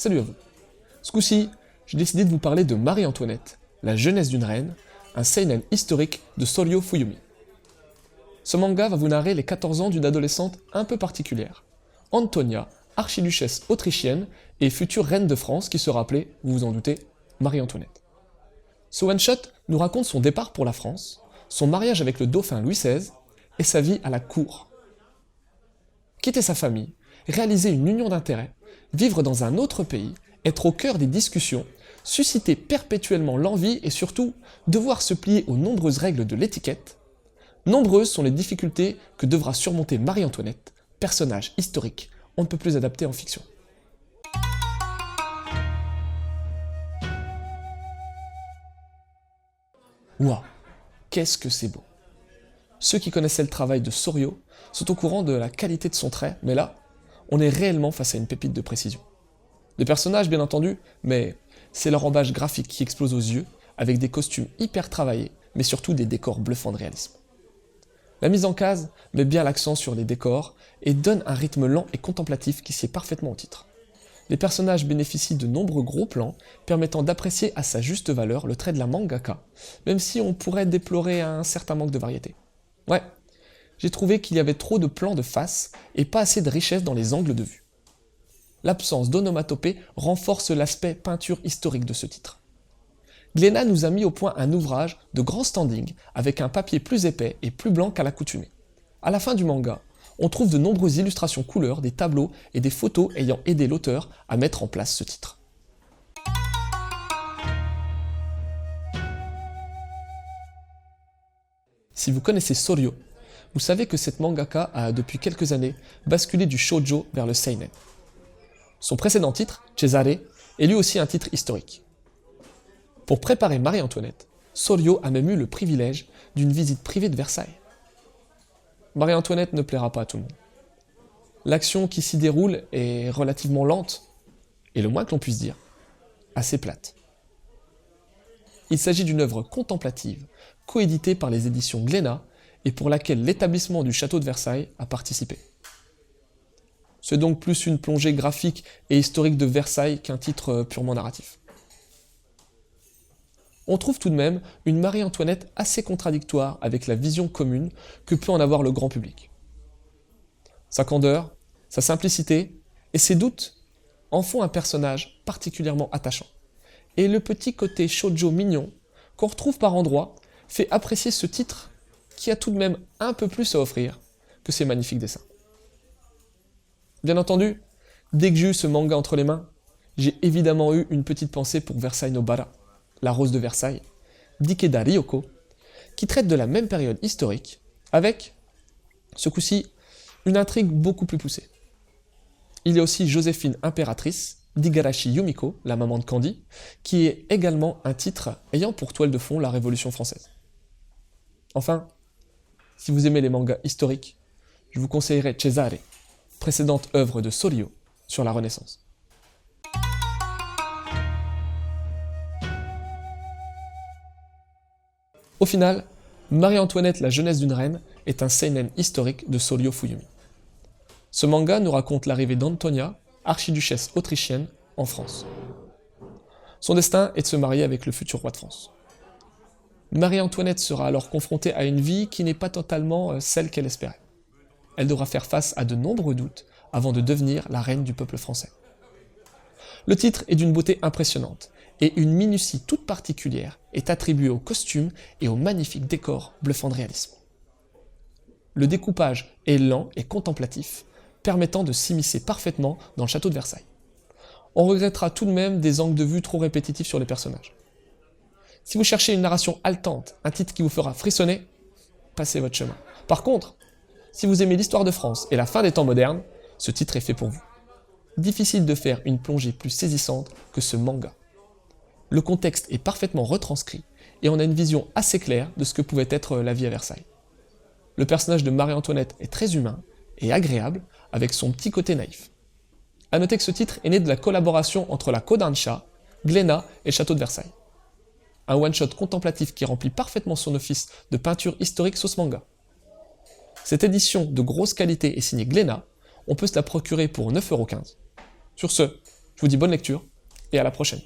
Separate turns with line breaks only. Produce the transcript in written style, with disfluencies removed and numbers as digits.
Salut à vous. Ce coup-ci, j'ai décidé de vous parler de Marie-Antoinette, la jeunesse d'une reine, un seinen historique de Soryo Fuyumi. Ce manga va vous narrer les 14 ans d'une adolescente un peu particulière, Antonia, archiduchesse autrichienne et future reine de France qui sera appelée, vous vous en doutez, Marie-Antoinette. Ce one-shot nous raconte son départ pour la France, son mariage avec le dauphin Louis XVI et sa vie à la cour. Quitter sa famille, réaliser une union d'intérêts, vivre dans un autre pays, être au cœur des discussions, susciter perpétuellement l'envie et surtout devoir se plier aux nombreuses règles de l'étiquette, nombreuses sont les difficultés que devra surmonter Marie-Antoinette, personnage historique on ne peut plus adapté en fiction. Waouh, qu'est-ce que c'est beau! Ceux qui connaissaient le travail de Soryo sont au courant de la qualité de son trait, mais là, on est réellement face à une pépite de précision. Des personnages bien entendu, mais c'est leur emballage graphique qui explose aux yeux, avec des costumes hyper travaillés, mais surtout des décors bluffants de réalisme. La mise en case met bien l'accent sur les décors et donne un rythme lent et contemplatif qui sied parfaitement au titre. Les personnages bénéficient de nombreux gros plans, permettant d'apprécier à sa juste valeur le trait de la mangaka, même si on pourrait déplorer un certain manque de variété. Ouais, j'ai trouvé qu'il y avait trop de plans de face et pas assez de richesse dans les angles de vue. L'absence d'onomatopée renforce l'aspect peinture historique de ce titre. Glénat nous a mis au point un ouvrage de grand standing avec un papier plus épais et plus blanc qu'à l'accoutumée. À la fin du manga, on trouve de nombreuses illustrations couleurs, des tableaux et des photos ayant aidé l'auteur à mettre en place ce titre. Si vous connaissez Soryo, vous savez que cette mangaka a depuis quelques années basculé du shoujo vers le seinen. Son précédent titre, Cesare, est lui aussi un titre historique. Pour préparer Marie-Antoinette, Soryo a même eu le privilège d'une visite privée de Versailles. Marie-Antoinette ne plaira pas à tout le monde. L'action qui s'y déroule est relativement lente, et le moins que l'on puisse dire, assez plate. Il s'agit d'une œuvre contemplative, coéditée par les éditions Glénat, et pour laquelle l'établissement du château de Versailles a participé. C'est donc plus une plongée graphique et historique de Versailles qu'un titre purement narratif. On trouve tout de même une Marie-Antoinette assez contradictoire avec la vision commune que peut en avoir le grand public. Sa candeur, sa simplicité et ses doutes en font un personnage particulièrement attachant. Et le petit côté shoujo mignon qu'on retrouve par endroits fait apprécier ce titre qui a tout de même un peu plus à offrir que ses magnifiques dessins. Bien entendu, dès que j'ai eu ce manga entre les mains, j'ai évidemment eu une petite pensée pour Versailles no Bara, La Rose de Versailles, d'Ikeda Ryoko, qui traite de la même période historique, avec, ce coup-ci, une intrigue beaucoup plus poussée. Il y a aussi Joséphine impératrice, d'Igarashi Yumiko, la maman de Candy, qui est également un titre ayant pour toile de fond la Révolution française. Enfin, si vous aimez les mangas historiques, je vous conseillerais Cesare, précédente œuvre de Soryo sur la Renaissance. Au final, Marie-Antoinette, la jeunesse d'une reine, est un seinen historique de Soryo Fuyumi. Ce manga nous raconte l'arrivée d'Antonia, archiduchesse autrichienne, en France. Son destin est de se marier avec le futur roi de France. Marie-Antoinette sera alors confrontée à une vie qui n'est pas totalement celle qu'elle espérait. Elle devra faire face à de nombreux doutes avant de devenir la reine du peuple français. Le titre est d'une beauté impressionnante, et une minutie toute particulière est attribuée aux costumes et aux magnifiques décors bluffants de réalisme. Le découpage est lent et contemplatif, permettant de s'immiscer parfaitement dans le château de Versailles. On regrettera tout de même des angles de vue trop répétitifs sur les personnages. Si vous cherchez une narration haletante, un titre qui vous fera frissonner, passez votre chemin. Par contre, si vous aimez l'histoire de France et la fin des temps modernes, ce titre est fait pour vous. Difficile de faire une plongée plus saisissante que ce manga. Le contexte est parfaitement retranscrit et on a une vision assez claire de ce que pouvait être la vie à Versailles. Le personnage de Marie-Antoinette est très humain et agréable avec son petit côté naïf. A noter que ce titre est né de la collaboration entre la Kodansha, Glénat et le château de Versailles. Un one-shot contemplatif qui remplit parfaitement son office de peinture historique sauce manga. Cette édition de grosse qualité est signée Glénat, on peut se la procurer pour 9,15 €. Sur ce, je vous dis bonne lecture et à la prochaine.